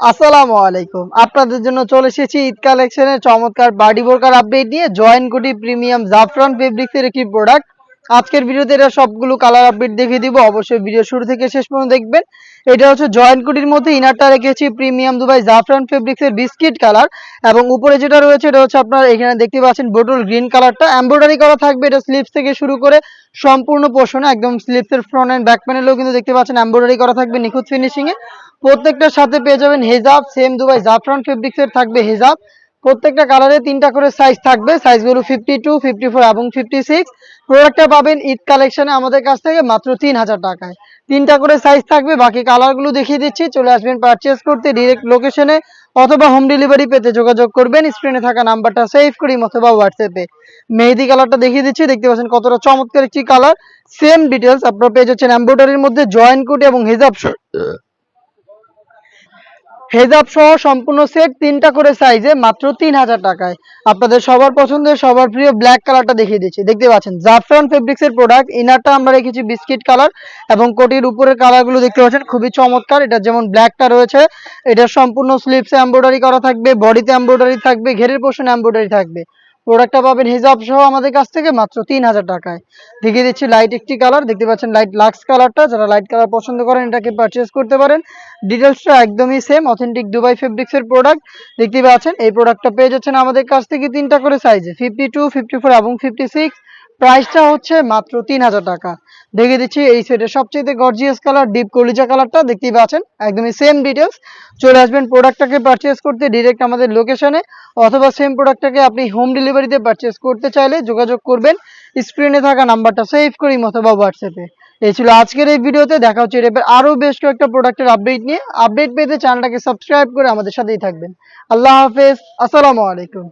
আসসালামু আলাইকুম। আপনাদের জন্য চলে এসেছি ঈদ কালেকশনের চমৎকার বাডি বোরকার আপডেট নিয়ে। জয়েন্ট কোটি প্রিমিয়াম জাফরান ফেব্রিক্স এর একটি প্রোডাক্ট। আজকের ভিডিওতে এটা সবগুলো কালার আপডেট দেখিয়ে দিব। অবশ্যই ভিডিও শুরু থেকে শেষ পর্যন্ত দেখবেন। এটা হচ্ছে জয়েন্ট কোটির মধ্যে ইনারটা রেখেছি প্রিমিয়াম দুবাই জাফরান ফেব্রিক্স এর বিস্কিট কালার, এবং উপরে যেটা রয়েছে এটা হচ্ছে আপনার এখানে দেখতে পাচ্ছেন বোটল গ্রিন কালারটা এমব্রয়ডারি করা থাকবে। এটা স্লিভস থেকে শুরু করে সম্পূর্ণ পোর্শনে একদম স্লিভসের ফ্রন্ট এন্ড ব্যাক প্যানেলেও কিন্তু দেখতে পাচ্ছেন এমব্রয়ডারি করা থাকবে নিখুঁত ফিনিশিং এ। প্রত্যেকটার সাথে পেয়ে যাবেন হেজাব, সেম দুবাই জাফরান ফেব্রিক্স এর থাকবে হেজাব। প্রত্যেকটা কালারে তিনটা করে সাইজ থাকবে, সাইজগুলো 52, 54 এবং 56। প্রোডাক্টটা পাবেন ঈদ কালেকশনে আমাদের কাছ থেকে মাত্র 3000 টাকায়। তিনটা করে সাইজ থাকবে, বাকি কালারগুলো দেখিয়ে দিচ্ছি। চলে আসবেন পারচেজ করতে ডিরেক্ট লোকেশনে, অথবা হোম ডেলিভারি পেতে যোগাযোগ করবেন স্ক্রিনে থাকা নাম্বারটা সেভ করি অথবা হোয়াটসঅ্যাপে। মেহেদি কালারটা দেখিয়ে দিচ্ছি, দেখতে পাচ্ছেন কতটা চমৎকার একটি কালার। সেম ডিটেলস আপনারা পেয়ে যাচ্ছেন এমব্রয়ডারির মধ্যে জয়েন্ট কোট এবং হেজাব হেজাব সহ সম্পূর্ণ সেট তিনটা করে সাইজে মাত্র 3000 টাকায়। আপনাদের সবার পছন্দের সবার প্রিয় ব্ল্যাক কালারটা দেখিয়ে দিচ্ছি, দেখতে পাচ্ছেন জাফরান ফেব্রিক্স এর প্রোডাক্ট। ইনারটা আমরা রেখেছি বিস্কিট কালার, এবং কোটির উপরের কালারগুলো দেখতে পাচ্ছেন খুবই চমৎকার। এটা যেমন ব্ল্যাকটা রয়েছে, এটা সম্পূর্ণ স্লিভসে এমব্রয়ডারি করা থাকবে, বডিতে এমব্রয়ডারি থাকবে, ঘেরের পোর্শনে এমব্রয়ডারি থাকবে। প্রোডাক্টটা পাবেন হিজাব সহ আমাদের কাছ থেকে মাত্র 3000 টাকায়। দেখিয়ে দিচ্ছি লাইট একটি কালার, দেখতে পাচ্ছেন লাইট লাক্স কালারটা। যারা লাইট কালার পছন্দ করেন এটাকে পারচেজ করতে পারেন। ডিটেলসটা একদমই সেম, অথেন্টিক দুবাই ফেব্রিক্স এর প্রোডাক্ট। দেখতে পাচ্ছেন এই প্রোডাক্টটা পেয়ে যাচ্ছেন আমাদের কাছ থেকে তিনটা করে সাইজে 52, 54 এবং 56। প্রাইসটা হচ্ছে মাত্র 3000 টাকা। দেখিয়ে দিচ্ছি এই সেটের সবচেয়ে গর্জিয়াস কালার ডিপ কলিজা কালারটা, দেখতেই পাচ্ছেন একদমই সেম ডিটেলস। চলে আসবেন প্রোডাক্টটাকে পারচেজ করতে ডিরেক্ট আমাদের লোকেশনে, অথবা সেম প্রোডাক্টটাকে আপনি হোম ডেলিভারিতে পারচেজ করতে চাইলে যোগাযোগ করবেন স্ক্রিনে থাকা নাম্বারটা সেভ করি অথবা হোয়াটসঅ্যাপে। এই ছিল আজকের এই ভিডিওতে। দেখা হচ্ছে এর আরো বেশ কয়েকটা প্রোডাক্টের আপডেট নিয়ে। আপডেট পেতে চ্যানেলটাকে সাবস্ক্রাইব করে আমাদের সাথেই থাকবেন। আল্লাহ হাফেজ, আসসালামু আলাইকুম।